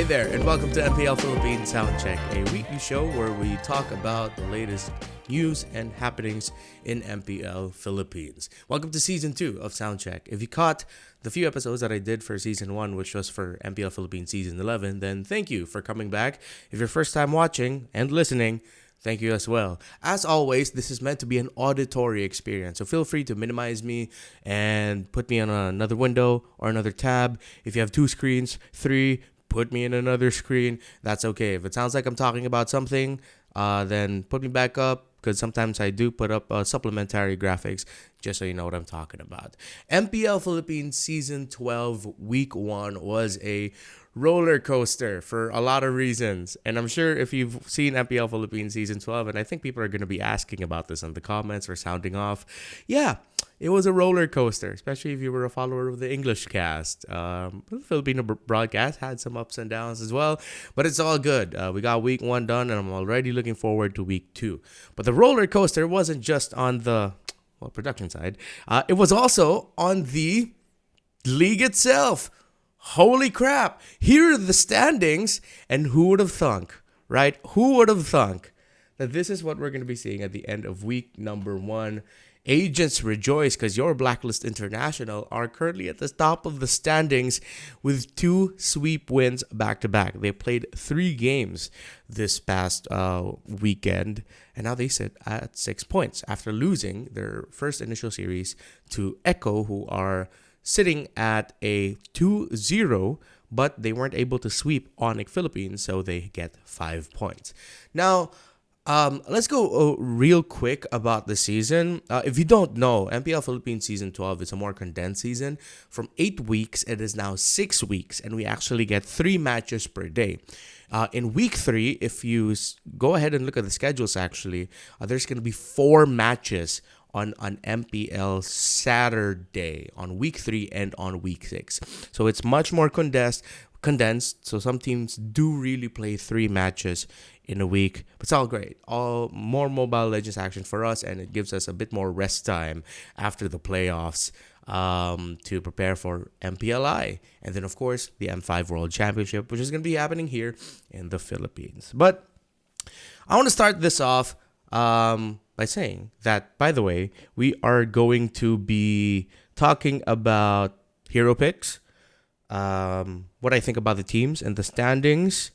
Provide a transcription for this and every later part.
Hey there, and welcome to MPL Philippines Soundcheck, a weekly show where we talk about the latest news and happenings in MPL Philippines. Welcome to Season 2 of Soundcheck. If you caught the few episodes that I did for Season 1, which was for MPL Philippines Season 11, then thank you for coming back. If you're first time watching and listening, thank you as well. As always, this is meant to be an auditory experience, so feel free to minimize me and put me on another window or another tab. If you have 2 screens, 3, put me in another screen. That's okay. If it sounds like I'm talking about something, then put me back up, because sometimes I do put up supplementary graphics just so you know what I'm talking about. MPL Philippines Season 12 Week 1 was a roller coaster for a lot of reasons. And I'm sure if you've seen MPL Philippines Season 12, and I think people are going to be asking about this in the comments or sounding off, yeah, it was a roller coaster, especially if you were a follower of the English cast. The Filipino broadcast had some ups and downs as well, but it's all good. We got Week 1 done, and I'm already looking forward to Week 2. But the roller coaster wasn't just on the production side. It was also on the league itself. Holy crap. Here are the standings, and who would have thunk, right? Who would have thunk that this is what we're going to be seeing at the end of week number 1. Agents rejoice because your Blacklist International are currently at the top of the standings with 2 sweep wins back-to-back. They played 3 games this past weekend, and now they sit at 6 points after losing their first initial series to Echo, who are sitting at a 2-0, but they weren't able to sweep Onyx Philippines, so they get 5 points. Now, let's go real quick about the season. If you don't know, MPL Philippines Season 12 is a more condensed season. From 8 weeks, it is now 6 weeks, and we actually get 3 matches per day. In week 3, if you go ahead and look at the schedules, actually, there's going to be 4 matches on an MPL Saturday on week 3 and on week 6. So it's much more condensed. So some teams do really play 3 matches in a week, but it's all great. All more Mobile Legends action for us, and it gives us a bit more rest time after the playoffs to prepare for MPLI, and then of course the M5 World Championship, which is going to be happening here in the Philippines. But I want to start this off by saying that, by the way, we are going to be talking about hero picks, what I think about the teams and the standings,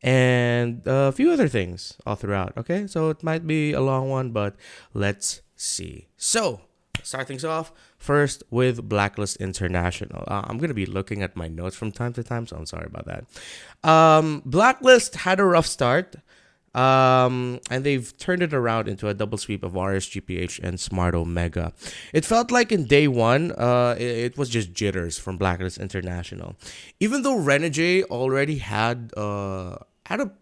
and a few other things all throughout. Okay, so it might be a long one, but let's see. So, start things off first with Blacklist International. I'm going to be looking at my notes from time to time, so I'm sorry about that. Blacklist had a rough start, and they've turned it around into a double sweep of RSGPH and Smart Omega. It felt like in day 1, it was just jitters from Blacklist International. Even though Renegade already had a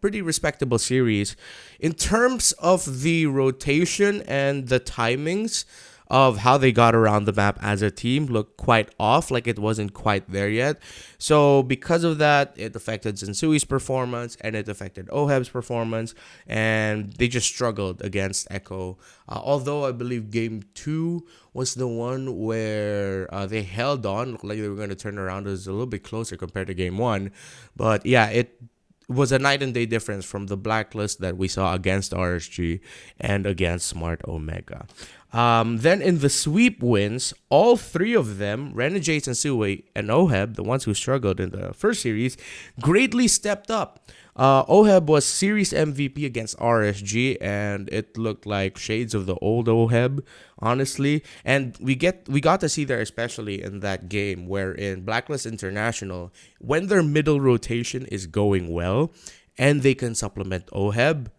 pretty respectable series, in terms of the rotation and the timings of how they got around the map as a team looked quite off, like it wasn't quite there yet. So because of that, it affected Sensui's performance, and it affected Oheb's performance, and they just struggled against Echo. Although I believe Game 2 was the one where they held on, looked like they were going to turn around. It was a little bit closer compared to Game 1. But yeah, it was a night and day difference from the Blacklist that we saw against RSG and against Smart Omega. Then in the sweep wins, all 3 of them, Renegade, Sensui, and Oheb, the ones who struggled in the first series, greatly stepped up. Oheb was series MVP against RSG, and it looked like shades of the old Oheb, honestly. And we got to see there, especially in that game, where in Blacklist International, when their middle rotation is going well, and they can supplement Oheb,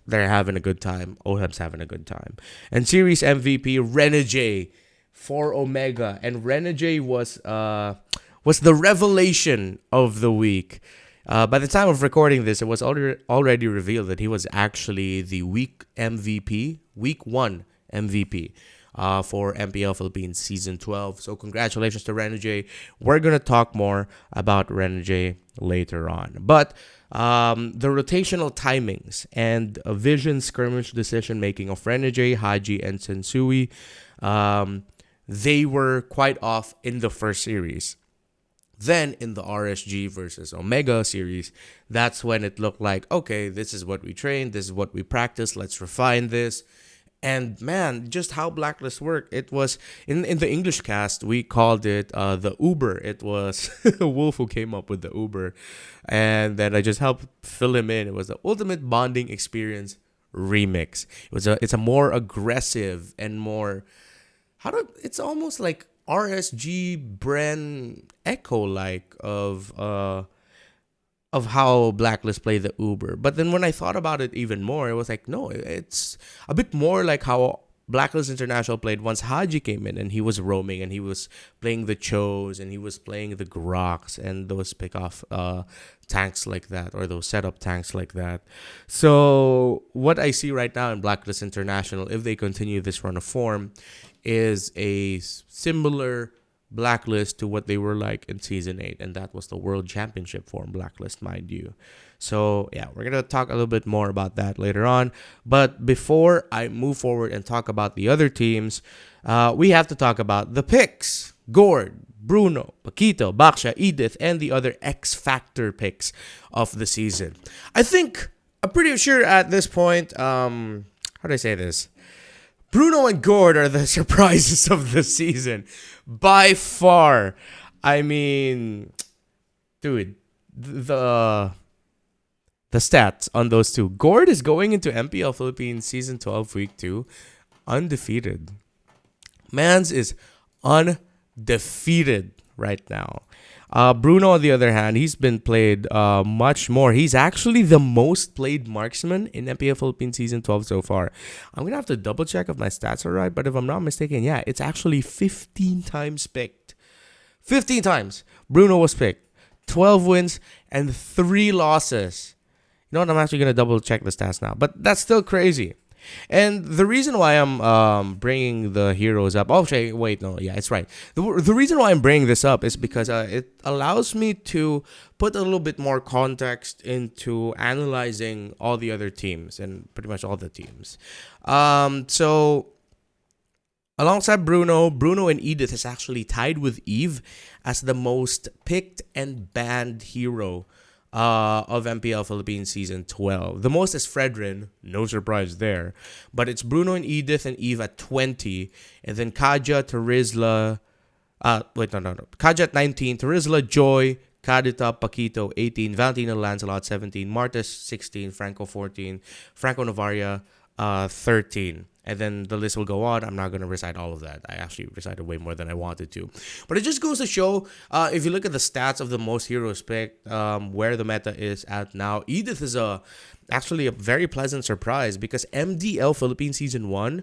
they're having a good time. Oheb's having a good time. And series MVP, Renegade for Omega. And Renegade was the revelation of the week. By the time of recording this, it was already revealed that he was actually the week MVP, week 1 MVP for MPL Philippines Season 12. So congratulations to Renegade. We're going to talk more about Renegade later on. But the rotational timings and vision skirmish decision making of Renegade, Haji, and Sensui, they were quite off in the first series. Then in the RSG versus Omega series, that's when it looked like, okay, this is what we train, this is what we practice, let's refine this. And man, just how Blacklist worked. It was in the English cast, we called it the Uber. It was Wolf who came up with the Uber. And then I just helped fill him in. It was the ultimate bonding experience remix. It's a more aggressive and more it's almost like RSG Bren echo like of how Blacklist played the Uber. But then when I thought about it even more, it was like, no, it's a bit more like how Blacklist International played once Haji came in and he was roaming and he was playing the Chos and he was playing the Groks and those pick-off tanks like that, or those setup tanks like that. So what I see right now in Blacklist International, if they continue this run of form, is a similar Blacklist to what they were like in Season 8, and that was the World Championship form Blacklist, mind you. So, yeah, we're going to talk a little bit more about that later on. But before I move forward and talk about the other teams, we have to talk about the picks. Gord, Bruno, Paquito, Baksha, Edith, and the other X-Factor picks of the season. I'm pretty sure at this point, how do I say this? Bruno and Gord are the surprises of the season. By far. I mean, dude, the stats on those two. Gord is going into MPL Philippines Season 12 Week 2 undefeated. Mans is undefeated right now. Bruno, on the other hand, he's been played much more. He's actually the most played marksman in MPL Philippines Season 12 so far. I'm going to have to double check if my stats are right, but if I'm not mistaken, yeah, it's actually 15 times picked. 15 times Bruno was picked. 12 wins and 3 losses. You know what? I'm actually going to double check the stats now, but that's still crazy. And the reason why I'm bringing the heroes up... Oh, wait, no, yeah, it's right. The reason why I'm bringing this up is because it allows me to put a little bit more context into analyzing all the other teams and pretty much all the teams. So, alongside Bruno and Edith is actually tied with Eve as the most picked and banned hero of MPL Philippines Season 12. The most is Fredrin, no surprise there. But it's Bruno and Edith and Eve at 20. And then Kaja, Terizla... Kaja at 19. Terizla, Joy, Kadita, Paquito, 18. Valentino, Lancelot, 17. Martes, 16. Franco, 14. Franco Navaria, 13. And then the list will go on. I'm not going to recite all of that. I actually recited way more than I wanted to. But it just goes to show, if you look at the stats of the most heroes picked, where the meta is at now, Edith is actually a very pleasant surprise because MDL Philippines Season 1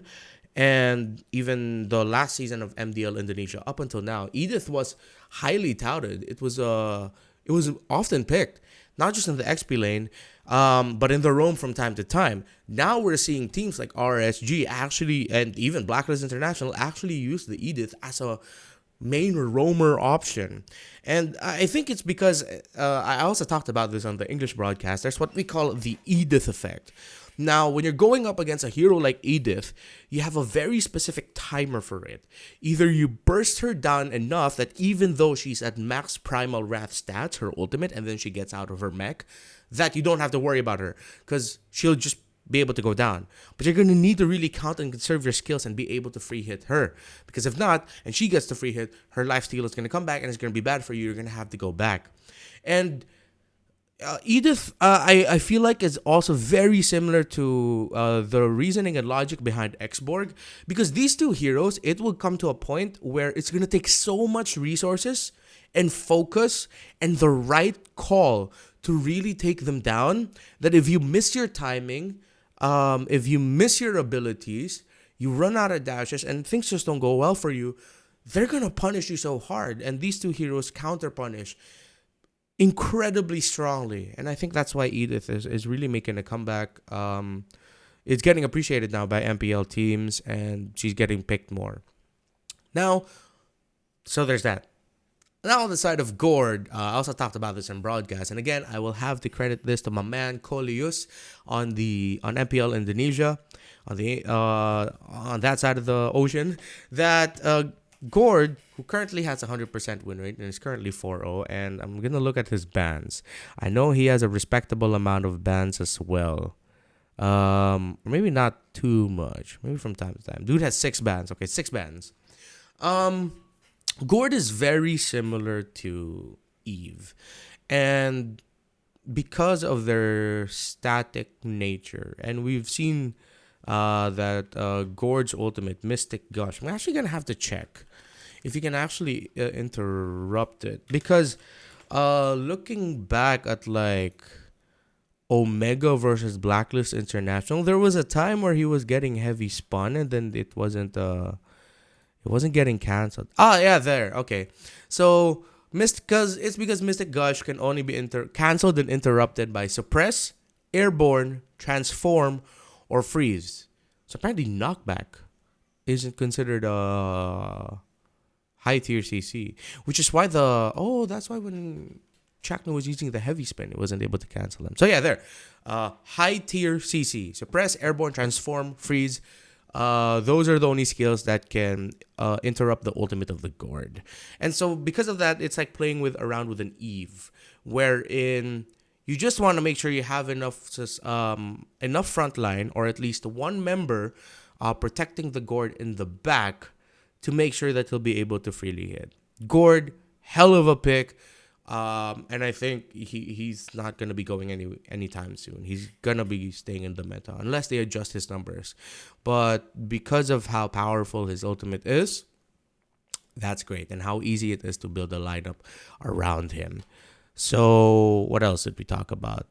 and even the last season of MDL Indonesia up until now, Edith was highly touted. It was often picked, not just in the XP lane, but in the roam from time to time. Now we're seeing teams like RSG actually, and even Blacklist International, actually use the Edith as a main roamer option. And I think it's because, I also talked about this on the English broadcast, there's what we call the Edith effect. Now, when you're going up against a hero like Edith, you have a very specific timer for it. Either you burst her down enough that even though she's at max primal wrath stats, her ultimate, and then she gets out of her mech, that you don't have to worry about her because she'll just be able to go down. But you're going to need to really count and conserve your skills and be able to free hit her. Because if not, and she gets the free hit, her lifesteal is going to come back and it's going to be bad for you. You're going to have to go back. And Edith, I feel like is also very similar to the reasoning and logic behind Xborg, because these two heroes, it will come to a point where it's going to take so much resources and focus and the right call to really take them down that if you miss your timing, if you miss your abilities, you run out of dashes and things just don't go well for you, they're going to punish you so hard. And these two heroes counter punish incredibly strongly, and I think that's why Edith is really making a comeback. It's getting appreciated now by MPL teams, and she's getting picked more. Now, so there's that. Now on the side of Gord, I also talked about this in broadcast, and again, I will have to credit this to my man Colius on MPL Indonesia, on that side of the ocean, that Gord, who currently has a 100% win rate and is currently 4-0, and I'm going to look at his bans. I know he has a respectable amount of bans as well. Maybe not too much. Maybe from time to time. Dude has 6 bans. Okay, 6 bans. Gord is very similar to Eve. And because of their static nature, and we've seen that Gord's ultimate, Mystic Gush, I'm actually going to have to check if you can actually interrupt it. Because looking back at like Omega versus Blacklist International, there was a time where he was getting heavy spun and then it wasn't getting canceled. Ah, yeah, there. Okay. So, it's because Mystic Gush can only be canceled and interrupted by Suppress, Airborne, Transform, or Freeze. So apparently Knockback isn't considered a high tier CC, which is why that's why when Chakno was using the heavy spin, it wasn't able to cancel him. So yeah, there. High tier CC. Suppress, Airborne, Transform, Freeze. Those are the only skills that can interrupt the ultimate of the Gord. And so because of that, it's like playing around with an Eve, wherein you just want to make sure you have enough front line, or at least one member protecting the Gord in the back to make sure that he'll be able to freely hit. Gord, hell of a pick. And I think he's not going to be going anytime soon. He's going to be staying in the meta unless they adjust his numbers. But because of how powerful his ultimate is, that's great. And how easy it is to build a lineup around him. So what else did we talk about?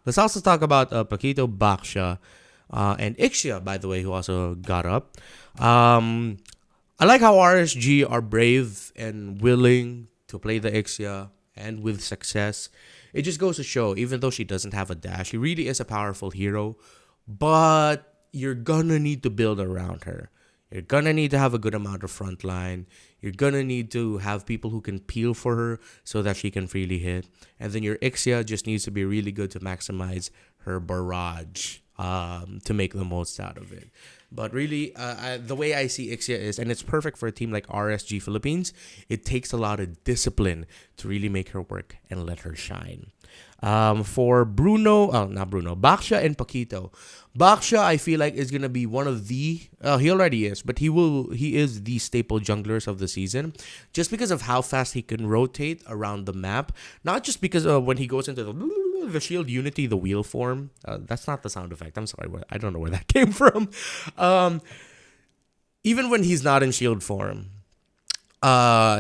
Let's also talk about Paquito, Baksha, and Ixia, by the way, who also got up. I like how RSG are brave and willing to play the Ixia, and with success. It just goes to show, even though she doesn't have a dash, she really is a powerful hero, but you're gonna need to build around her. You're gonna need to have a good amount of front line. You're gonna need to have people who can peel for her so that she can freely hit. And then your Ixia just needs to be really good to maximize her barrage to make the most out of it. But really, the way I see Ixia is, and it's perfect for a team like RSG Philippines, it takes a lot of discipline to really make her work and let her shine. For Baksha and Paquito. Baksha, I feel like, is going to be one of he already is, but he is the staple junglers of the season, just because of how fast he can rotate around the map. Not just because when he goes into the shield unity, the wheel form. That's not the sound effect. I'm sorry. I don't know where that came from. Even when he's not in shield form,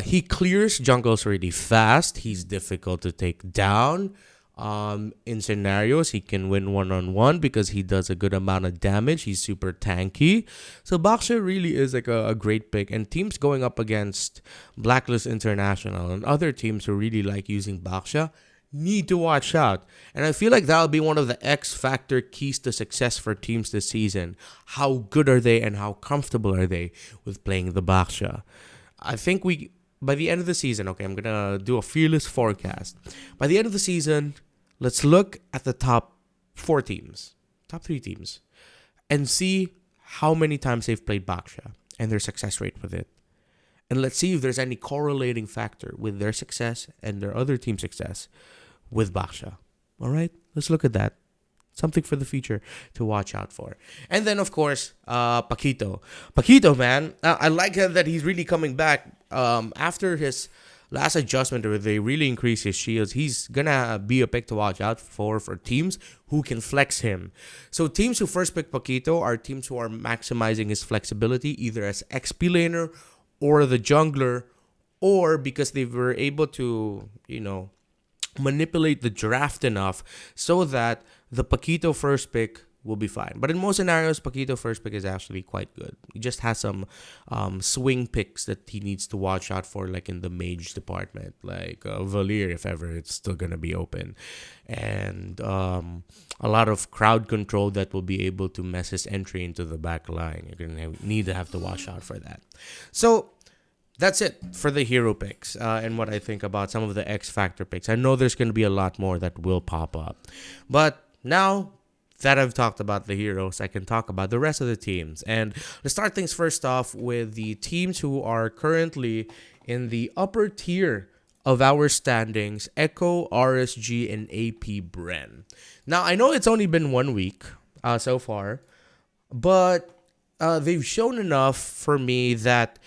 he clears jungles really fast. He's difficult to take down. In scenarios, he can win one-on-one because he does a good amount of damage. He's super tanky. So Baksha really is like a great pick. And teams going up against Blacklist International and other teams who really like using Baksha need to watch out. And I feel like that'll be one of the X factor keys to success for teams this season. How good are they and how comfortable are they with playing the Baksha? I think by the end of the season, okay, I'm going to do a fearless forecast. By the end of the season, let's look at the top 3 teams, and see how many times they've played Baksha and their success rate with it. And let's see if there's any correlating factor with their success and their other team success with Baksha. All right, let's look at that. Something for the future to watch out for. And then, of course, Paquito. Paquito, man, I like that he's really coming back after his last adjustment where they really increase his shields. He's going to be a pick to watch out for teams who can flex him. So teams who first pick Paquito are teams who are maximizing his flexibility either as XP laner or the jungler, or because they were able to, manipulate the draft enough so that the Paquito first pick will be fine. But in most scenarios, Paquito first pick is actually quite good. He just has some swing picks that he needs to watch out for, like in the mage department, like Valir, if ever it's still going to be open. And a lot of crowd control that will be able to mess his entry into the back line. You're going to have to watch out for that. So that's it for the hero picks and what I think about some of the X Factor picks. I know there's going to be a lot more that will pop up. But now, that I've talked about the heroes, I can talk about the rest of the teams. And let's start things first off with the teams who are currently in the upper tier of our standings: Echo, RSG, and AP Bren. Now, I know it's only been 1 week so far, but they've shown enough for me that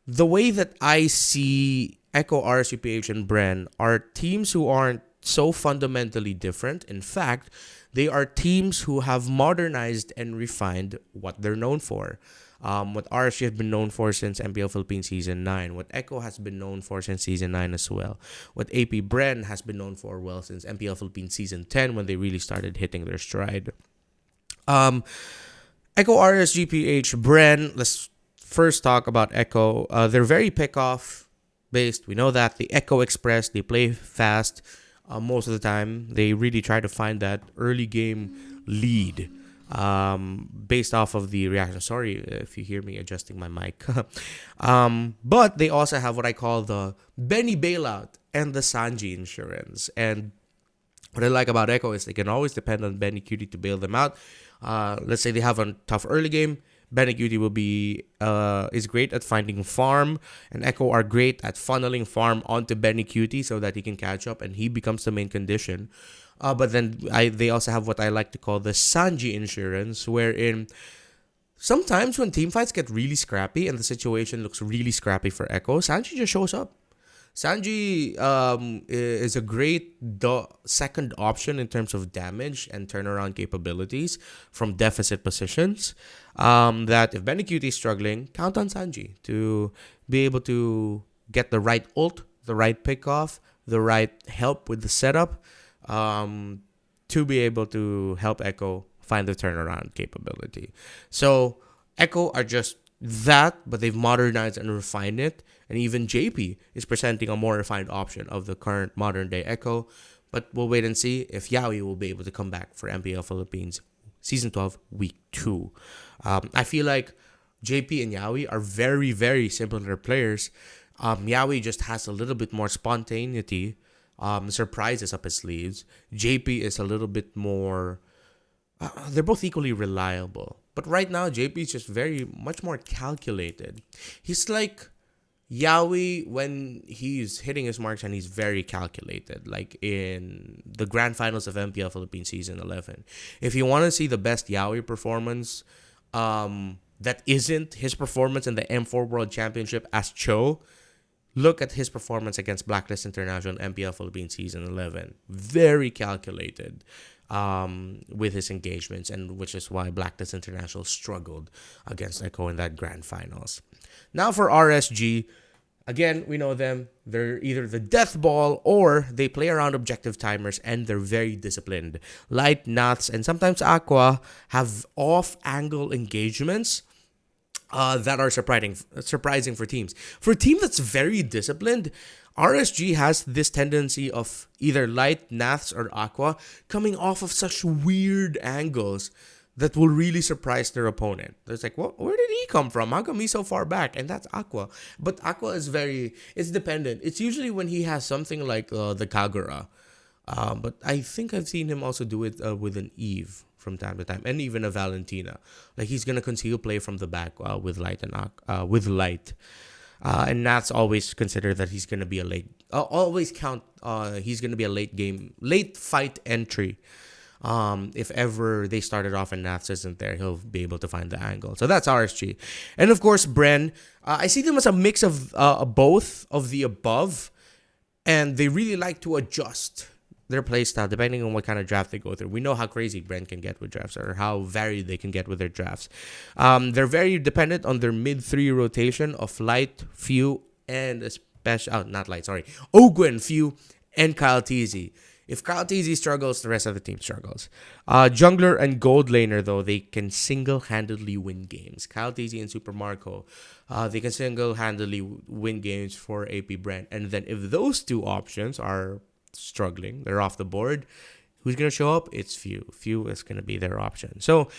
the way that I see Echo, RSUPH, and Bren are teams who aren't so fundamentally different. In fact, they are teams who have modernized and refined what they're known for. What RSG has been known for since MPL Philippines Season 9, what Echo has been known for since Season 9 as well, what AP Bren has been known for, well, since MPL Philippines Season 10 when they really started hitting their stride. Echo, RSGPH, Bren, let's first talk about Echo. They're very pick-off based. We know that. The Echo Express, they play fast most of the time. They really try to find that early game lead based off of the reaction. Sorry if you hear me adjusting my mic. But they also have what I call the Benny bailout and the Sanji insurance. And what I like about Echo is they can always depend on Benny Cutie to bail them out. Let's say they have a tough early game. Benny Cutie will be is great at finding farm, and Echo are great at funneling farm onto Benny Cutie so that he can catch up and he becomes the main condition. But then they also have what I like to call the Sanji insurance, wherein sometimes when team fights get really scrappy and the situation looks really scrappy for Echo, Sanji just shows up. Sanji is a great second option in terms of damage and turnaround capabilities from deficit positions. That if Benny Cutie is struggling, count on Sanji to be able to get the right ult, the right pickoff, the right help with the setup, to be able to help Echo find the turnaround capability. So Echo are just that, but they've modernized and refined it. And even JP is presenting a more refined option of the current modern day Echo. But we'll wait and see if Yaoi will be able to come back for MPL Philippines Season 12, Week 2. I feel like JP and Yaoi are very, very similar players. Yaoi just has a little bit more spontaneity, surprises up his sleeves. JP is a little bit more... they're both equally reliable. But right now, JP is just very much more calculated. He's like Yaoi when he's hitting his marks and he's very calculated. Like in the grand finals of MPL Philippines Season 11. If you want to see the best Yaoi performance that isn't his performance in the M4 World Championship as Cho, look at his performance against Blacklist International MPL Philippines Season 11. Very calculated. With his engagements, and which is why Blacklist International struggled against Echo in that grand finals. Now for RSG, again, we know them. They're either the death ball or they play around objective timers and they're very disciplined. Light, Naths, and sometimes Aqua have off-angle engagements that are surprising for teams. For a team that's very disciplined, RSG has this tendency of either Light, Naths, or Aqua coming off of such weird angles that will really surprise their opponent. It's like, well, where did he come from? How come he's so far back? And that's Aqua. But Aqua is it's dependent. It's usually when he has something like the Kagura. But I think I've seen him also do it with an Eve from time to time, and even a Valentina. Like he's gonna conceal play from the back with Light and with Light. And Nats always consider that he's gonna be a late. Always count. He's gonna be a late fight entry. If ever they started off and Nats isn't there, he'll be able to find the angle. So that's RSG, and of course Bren. I see them as a mix of both of the above, and they really like to adjust their playstyle depending on what kind of draft they go through. We know how crazy Bren can get with drafts, or how varied they can get with their drafts. They're very dependent on their mid-3 rotation of Light, Few, and Ogwen, Few, and Kyle Teasy. If Kyle Teasy struggles, the rest of the team struggles. Jungler and Gold Laner, though, they can single-handedly win games. Kyle Teasy and Super Marco, they can single-handedly win games for AP Bren. And then if those two options are struggling, they're off the board, who's going to show up? It's Few. Few is going to be their option. So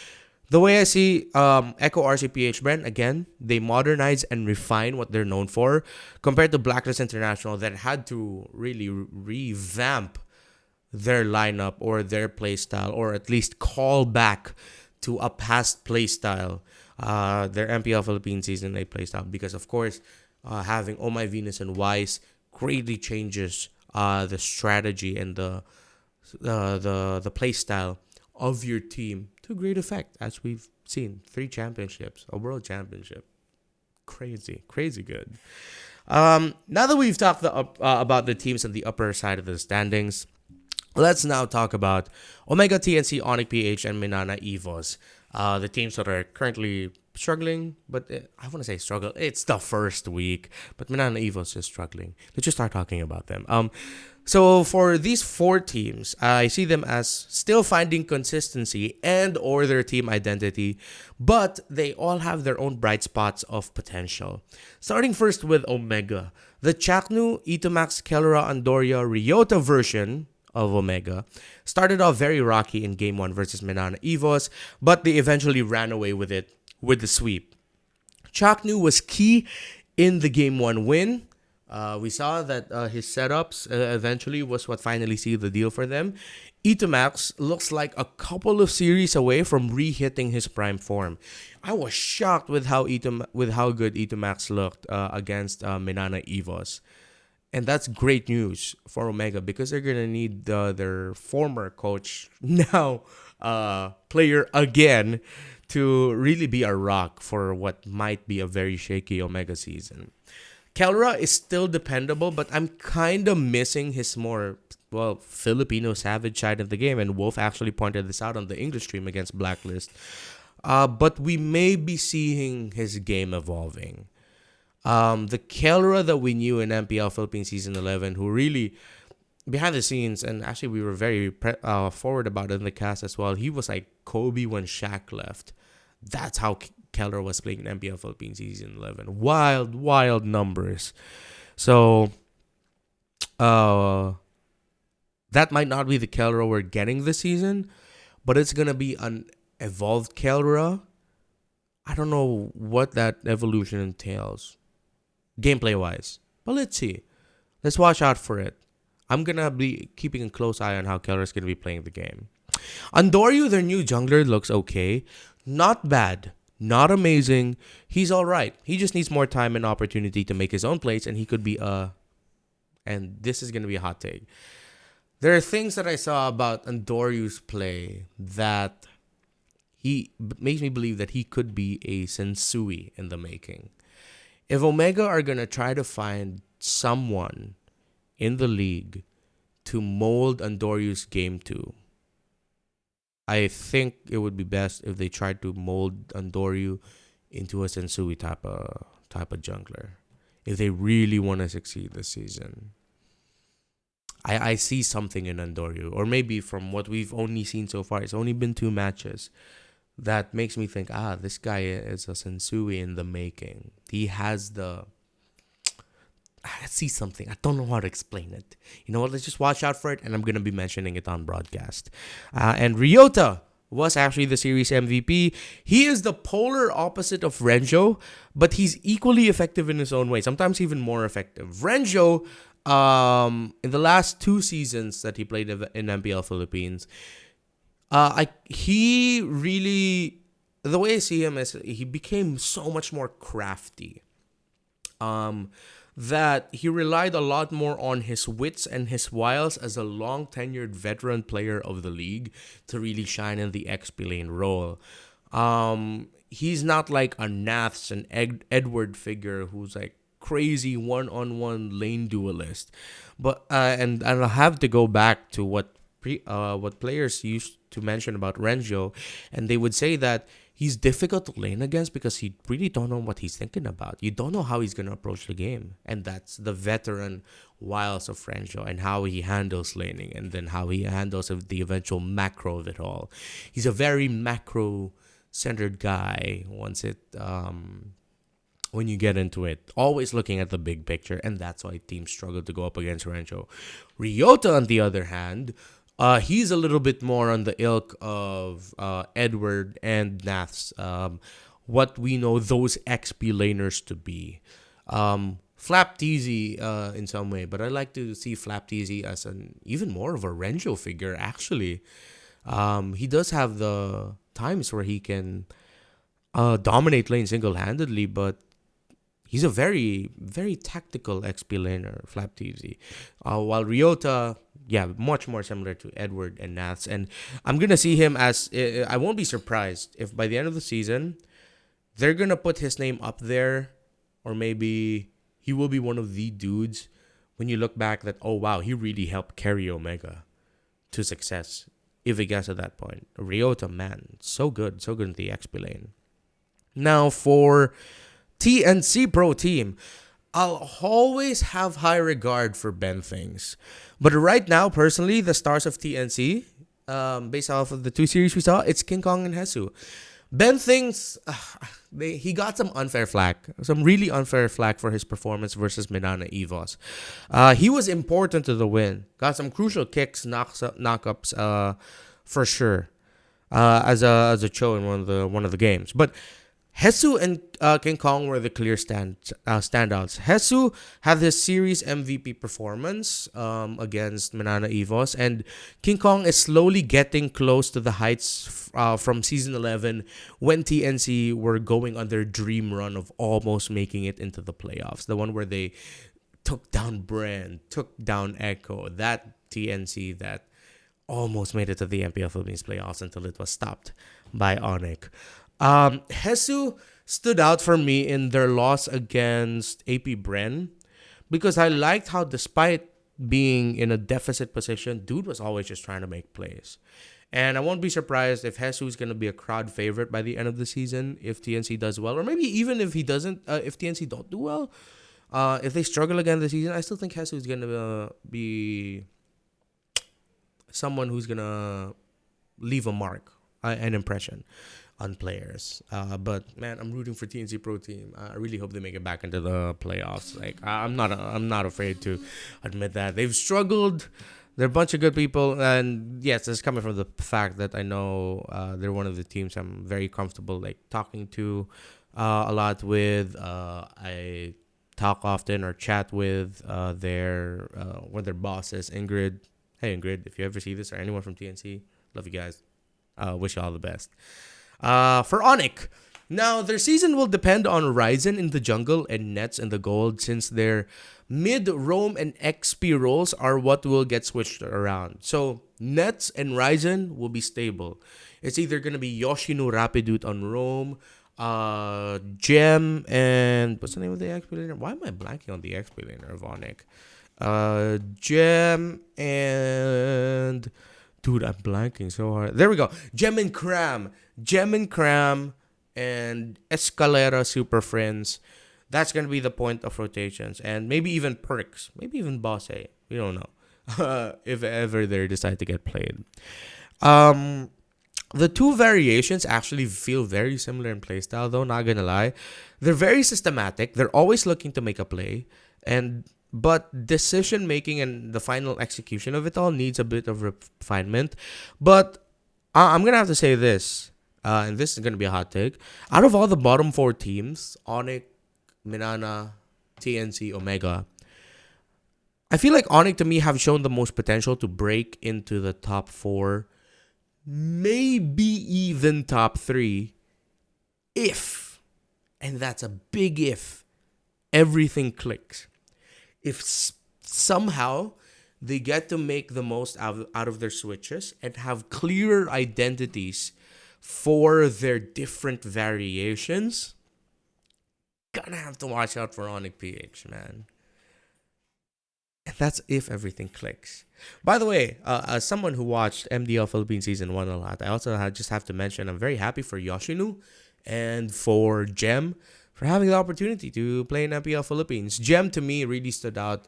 the way I see Echo, RCPH, Bren, again, they modernize and refine what they're known for compared to Blacklist International that had to really revamp their lineup or their play style, or at least call back to a past play style, their MPL Philippines season A play style, because of course, having Oh My Venus and Wise greatly changes the strategy and the play style of your team to great effect, as we've seen 3 championships, a world championship, crazy good. Now that we've talked about the teams on the upper side of the standings, let's now talk about Omega TNC, Onyx PH, and Minana Evos. The teams that are currently struggling, but I want to say struggle. It's the first week, but Minana Evos is struggling. Let's just start talking about them. So for these 4 teams, I see them as still finding consistency and or their team identity, but they all have their own bright spots of potential. Starting first with Omega, the Chaknu, Itomax, Kelra, Andoria, Ryota version of Omega started off very rocky in Game 1 versus Minana Evos, but they eventually ran away with it with the sweep. Chaknu was key in the Game 1 win. We saw that his setups eventually was what finally sealed the deal for them. Itomax looks like a couple of series away from re-hitting his prime form. I was shocked with how good Itomax looked against Minana Evos. And that's great news for Omega, because they're going to need their former coach, now player again, to really be a rock for what might be a very shaky Omega season. Kelra is still dependable, but I'm kind of missing his more, Filipino savage side of the game. And Wolf actually pointed this out on the English stream against Blacklist. But we may be seeing his game evolving. The Kelra that we knew in MPL Philippines Season 11, who really, behind the scenes, and actually we were very forward about it in the cast as well, he was like Kobe when Shaq left. That's how Kelra was playing in MPL Philippines Season 11. Wild numbers. So, that might not be the Kelra we're getting this season, but it's going to be an evolved Kelra. I don't know what that evolution entails, gameplay-wise. But let's see. Let's watch out for it. I'm going to be keeping a close eye on how Kelra is going to be playing the game. Andoryu, their new jungler, looks okay. Not bad. Not amazing. He's all right. He just needs more time and opportunity to make his own plays, and he could be and this is going to be a hot take. There are things that I saw about Andoryu's play that makes me believe that he could be a Sensui in the making. If Omega are going to try to find someone in the league to mold Andoryu's game to, I think it would be best if they tried to mold Andoryu into a Sensui type of jungler, if they really want to succeed this season. I see something in Andoryu, or maybe from what we've only seen so far, it's only been 2 matches, that makes me think, this guy is a Sensui in the making. He has I see something. I don't know how to explain it. You know what? Let's just watch out for it, and I'm going to be mentioning it on broadcast. And Ryota was actually the series MVP. He is the polar opposite of Renjo, but he's equally effective in his own way, sometimes even more effective. Renjo, in the last 2 seasons that he played in MPL Philippines, he really, the way I see him is he became so much more crafty. That he relied a lot more on his wits and his wiles as a long-tenured veteran player of the league to really shine in the XP lane role. He's not like a Naths and Edward figure who's like crazy one-on-one lane duelist. But and I'll have to go back to what players used to mention about Renjo, and they would say that he's difficult to lane against because you really don't know what he's thinking about. You don't know how he's going to approach the game. And that's the veteran wiles of Renjo and how he handles laning, and then how he handles the eventual macro of it all. He's a very macro-centered guy when you get into it. Always looking at the big picture, and that's why teams struggle to go up against Renjo. Ryota, on the other hand, he's a little bit more on the ilk of Edward and Naths, what we know those XP laners to be. Flapteasy in some way, but I like to see Flapteasy as an even more of a Renjo figure. Actually, he does have the times where he can dominate lane single handedly, but he's a very, very tactical XP laner, Flapteasy. While Ryota, yeah, much more similar to Edward and Naths. And I'm going to see him as, I won't be surprised if by the end of the season, they're going to put his name up there, or maybe he will be one of the dudes when you look back that, oh, wow, he really helped carry Omega to success if it gets to that point. Ryota, man, so good in the XP lane. Now, for TNC Pro Team, I'll always have high regard for Ben Things. But right now, personally, the stars of TNC, based off of the 2 series we saw, it's King Kong and Hesu. Ben Things, he got some unfair flack. Some really unfair flack for his performance versus Minana Evos. He was important to the win. Got some crucial kicks, knockups, for sure. As a Cho in one of the games. But Hesu and King Kong were the clear standouts. Hesu had his series MVP performance against Minana Evos, and King Kong is slowly getting close to the heights from Season 11 when TNC were going on their dream run of almost making it into the playoffs. The one where they took down Bren, took down Echo, that TNC that almost made it to the MPL Philippines playoffs until it was stopped by Onyx. Hesu stood out for me in their loss against AP Bren because I liked how, despite being in a deficit position, dude was always just trying to make plays. And I won't be surprised if Hesu is going to be a crowd favorite by the end of the season if TNC does well, or maybe even if he doesn't, if TNC don't do well, if they struggle again this season, I still think Hesu is going to be someone who's going to leave a mark, an impression on players. But man, I'm rooting for TNC Pro Team. I really hope they make it back into the playoffs. Like I'm not afraid to admit that they've struggled. They're a bunch of good people, and yes, it's coming from the fact that I know they're one of the teams I'm very comfortable like talking to a lot with. I talk often or chat with one of their bosses, Ingrid. Hey Ingrid, if you ever see this or anyone from TNC, love you guys. Wish you all the best. For Onyx, now their season will depend on Ryzen in the jungle and Nets in the gold, since their mid, roam, and XP roles are what will get switched around. So Nets and Ryzen will be stable. It's either going to be Yoshino Rapidute on roam, Gem, and what's the name of the XP laner? Why am I blanking on the XP laner of Onyx? Gem and... Dude, I'm blanking so hard. There we go. Gem and Cram, and Escalera Super Friends. That's going to be the point of rotations. And maybe even Perks. Maybe even Boss A. We don't know. If ever they decide to get played. The two variations actually feel very similar in playstyle, though, not going to lie. They're very systematic. They're always looking to make a play. But decision making and the final execution of it all needs a bit of refinement. But I'm going to have to say this, and this is going to be a hot take. Out of all the bottom 4 teams, Onyx, Minana, TNC, Omega, I feel like Onyx to me have shown the most potential to break into the top 4, maybe even top 3, if, and that's a big if, everything clicks. If somehow they get to make the most out of their switches and have clearer identities for their different variations, gonna have to watch out for Onyx PH, man. And that's if everything clicks. By the way, as someone who watched MDL Philippines Season 1 a lot, I also just have to mention I'm very happy for Yoshinu and for Gem for having the opportunity to play in MPL Philippines. Gem, to me, really stood out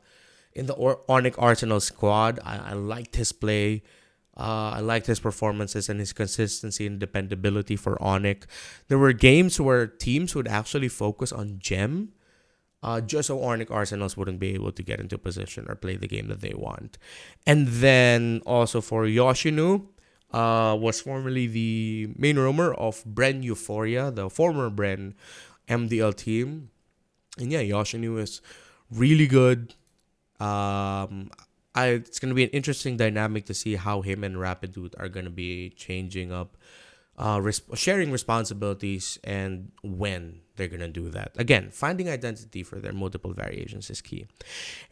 in the Onyx Arsenal squad. I liked his play. I liked his performances and his consistency and dependability for Onyx. There were games where teams would actually focus on Gem just so Onyx Arsenals wouldn't be able to get into position or play the game that they want. And then also for Yoshinu, was formerly the main roamer of Bren Euphoria, the former Bren MDL team. And yeah, Yoshinu is really good. Um, it's gonna be an interesting dynamic to see how him and Rapidude are gonna be changing up, sharing responsibilities, and when they're gonna do that. Again, finding identity for their multiple variations is key.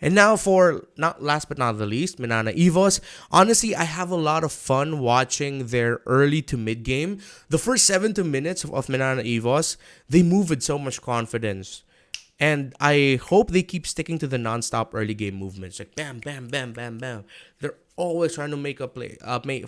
And now for not last but not the least, Manana Evos. Honestly, I have a lot of fun watching their early to mid game. The first 7 to minutes of Manana Evos, they move with so much confidence. And I hope they keep sticking to the non-stop early game movements. Like bam, bam, bam, bam, bam. They're always trying to make a play,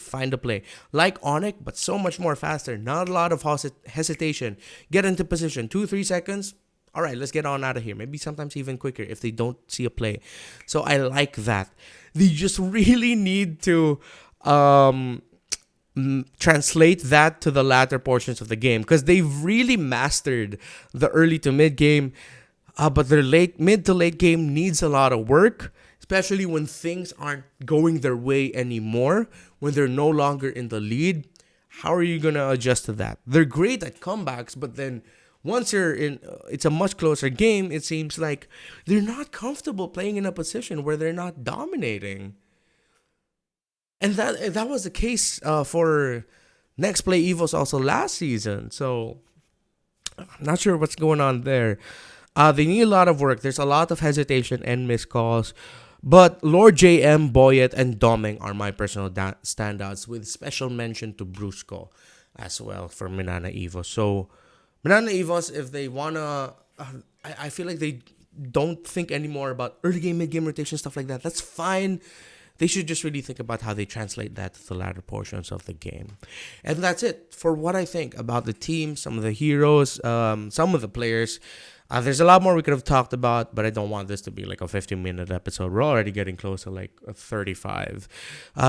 find a play. Like Onyx, but so much more faster. Not a lot of hesitation. Get into position. 2-3 seconds. All right, let's get on out of here. Maybe sometimes even quicker if they don't see a play. So I like that. They just really need to translate that to the latter portions of the game, because they've really mastered the early to mid game. But their mid to late game needs a lot of work, especially when things aren't going their way anymore, when they're no longer in the lead. How are you going to adjust to that? They're great at comebacks, but then once you're in, it's a much closer game. It seems like they're not comfortable playing in a position where they're not dominating. And that was the case for Next Play Evos also last season. So I'm not sure what's going on there. They need a lot of work. There's a lot of hesitation and missed calls. But Lord JM, Boyet, and Doming are my personal standouts, with special mention to Brusco as well for Manana Evos. So Manana Evos, if they want to, I feel like they don't think anymore about early game, mid game rotation, stuff like that. That's fine. They should just really think about how they translate that to the latter portions of the game. And that's it for what I think about the team, some of the heroes, some of the players. There's a lot more we could have talked about, but I don't want this to be like a 15-minute episode. We're already getting close to like 35.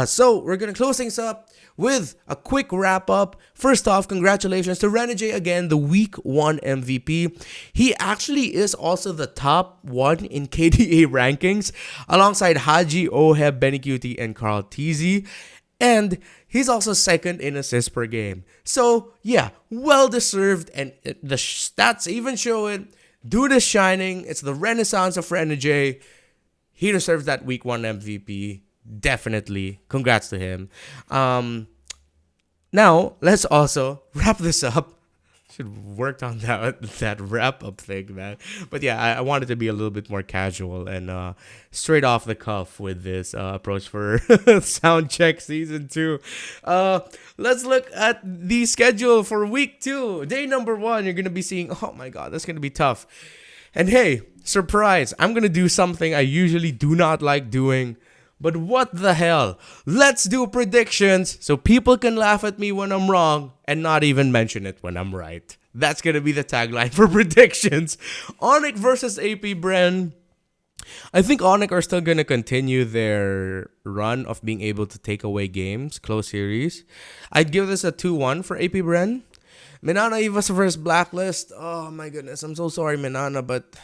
So we're going to close things up with a quick wrap-up. First off, congratulations to Renegade again, the Week 1 MVP. He actually is also the top one in KDA rankings, alongside Haji, Oheb, Benny Cutie, and Carl Teasy. And he's also second in assists per game. So, yeah, well-deserved, and the stats even show it. Dude is shining. It's the renaissance of Renegade. He deserves that Week 1 MVP. Definitely. Congrats to him. Now, let's also wrap this up. Should have worked on that wrap-up thing, man. But yeah, I wanted to be a little bit more casual and straight off the cuff with this approach for Soundcheck Season 2. Let's look at the schedule for Week 2. Day number 1, you're going to be seeing, oh my god, that's going to be tough. And hey, surprise, I'm going to do something I usually do not like doing. But what the hell? Let's do predictions so people can laugh at me when I'm wrong and not even mention it when I'm right. That's going to be the tagline for predictions. Onyx versus AP Bren. I think Onyx are still going to continue their run of being able to take away games, close series. I'd give this a 2-1 for AP Bren. Manana Evas versus Blacklist. Oh my goodness, I'm so sorry, Manana, but...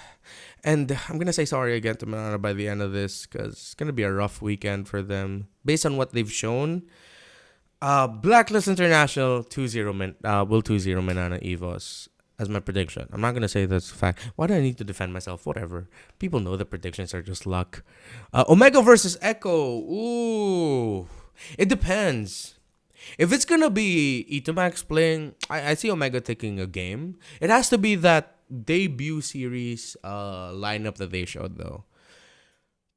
And I'm going to say sorry again to Manana by the end of this, because it's going to be a rough weekend for them. Based on what they've shown, Blacklist International will 2-0 Manana Evos as my prediction. I'm not going to say that's a fact. Why do I need to defend myself? Whatever. People know the predictions are just luck. Omega versus Echo. Ooh. It depends. If it's going to be Itamax playing, I see Omega taking a game. It has to be that debut series lineup that they showed, though.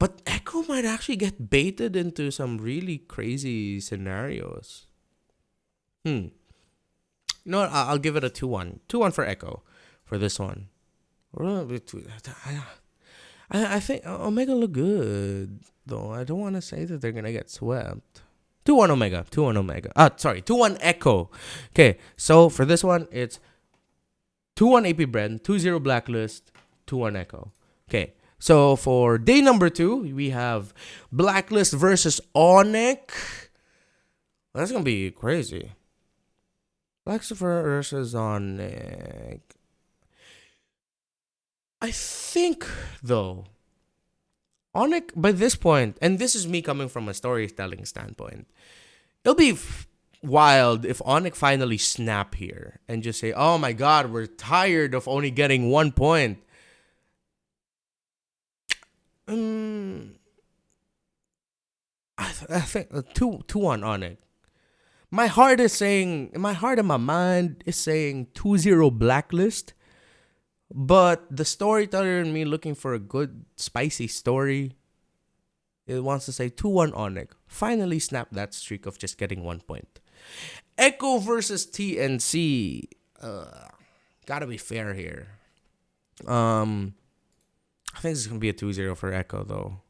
But Echo might actually get baited into some really crazy scenarios. You know what? I'll give it a 2-1. 2-1 for Echo for this one. I think Omega look good, though. I don't want to say that they're going to get swept. 2-1 Omega. 2-1 Omega. 2-1 Echo. Okay, so for this one, it's 2-1 AP Bren, 2-0 Blacklist, 2-1 Echo. Okay, so for day number 2, we have Blacklist versus Onyx. That's going to be crazy. Blacklist versus Onyx. I think, though, Onyx, by this point, and this is me coming from a storytelling standpoint, it'll be wild if Onyx finally snap here and just say, oh my god, we're tired of only getting 1 point. Um, I think 2-1 on it. My heart and my mind is saying 2-0 Blacklist, but the storyteller in me looking for a good spicy story, it wants to say 2-1 Onyx. Finally snap that streak of just getting 1 point. Echo versus TNC. Gotta be fair here. I think it's gonna be a 2-0 for Echo though.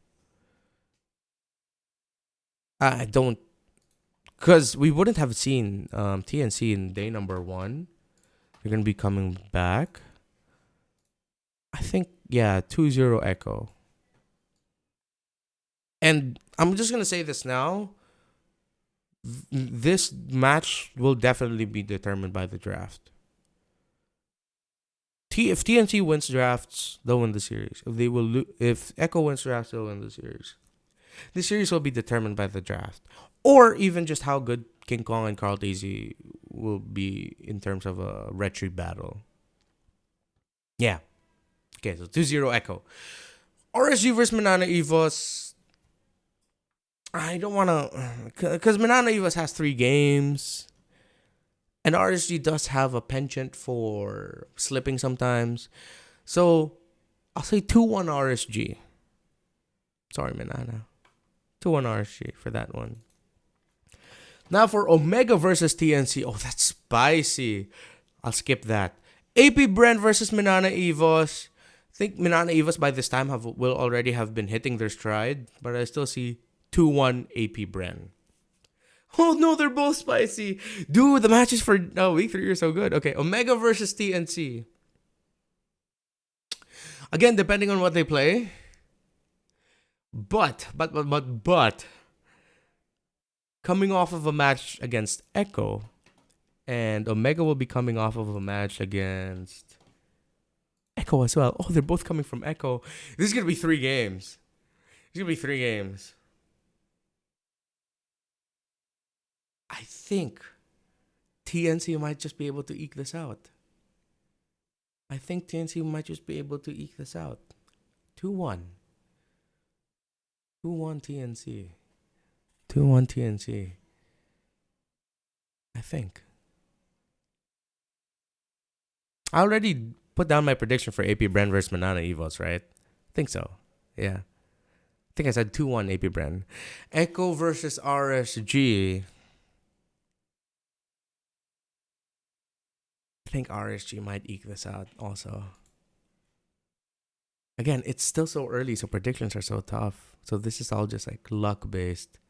I don't, because we wouldn't have seen TNC in day number 1. They're gonna be coming back. I think 2-0 Echo. And I'm just gonna say this now. This match will definitely be determined by the draft. If TNC wins drafts, they'll win the series. If Echo wins drafts, they'll win the series. The series will be determined by the draft, or even just how good King Kong and Carl Daisy will be in terms of a retry battle. Yeah. Okay, so 2-0 Echo. RSG versus Manana Evos. I don't want to, because Manana Evos has 3 games. And RSG does have a penchant for slipping sometimes. So, I'll say 2-1 RSG. Sorry, Manana. 2-1 RSG for that one. Now for Omega versus TNC. Oh, that's spicy. I'll skip that. AP Brent versus Manana Evos. I think Manana Evos by this time will already have been hitting their stride. But I still see 2-1 AP Brent. Oh no, they're both spicy. Dude, the matches for week 3 are so good. Okay, Omega versus TNC. Again, depending on what they play. But coming off of a match against Echo, and Omega will be coming off of a match against Echo as well. Oh, they're both coming from Echo. This is gonna be 3 games. I think TNC might just be able to eke this out. 2-1. 2-1 TNC. 2-1 TNC. I think. I already put down my prediction for AP Brand versus Manana Evos, right? I think so. Yeah. I think I said 2-1 AP Brand. Echo versus RSG. I think RSG might eke this out also. Again, it's still so early, so predictions are so tough. So this is all just like luck based.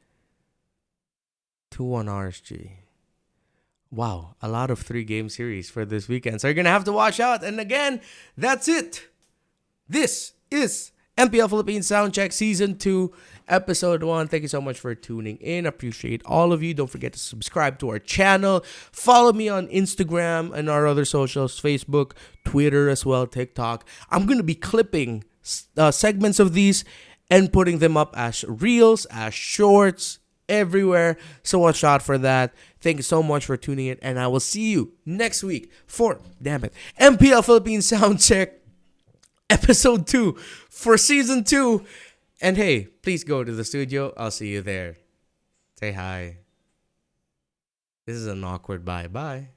2-1 RSG. Wow, a lot of 3-game series for this weekend. So you're going to have to watch out. And again, that's it. This is MPL Philippines Soundcheck Season 2, Episode 1. Thank you so much for tuning in. Appreciate all of you. Don't forget to subscribe to our channel. Follow me on Instagram and our other socials, Facebook, Twitter as well, TikTok. I'm going to be clipping segments of these and putting them up as reels, as shorts, everywhere. So watch out for that. Thank you so much for tuning in, and I will see you next week for, MPL Philippines Soundcheck Episode 2 for Season 2. And hey, please go to the studio. I'll see you there. Say hi. This is an awkward bye. Bye.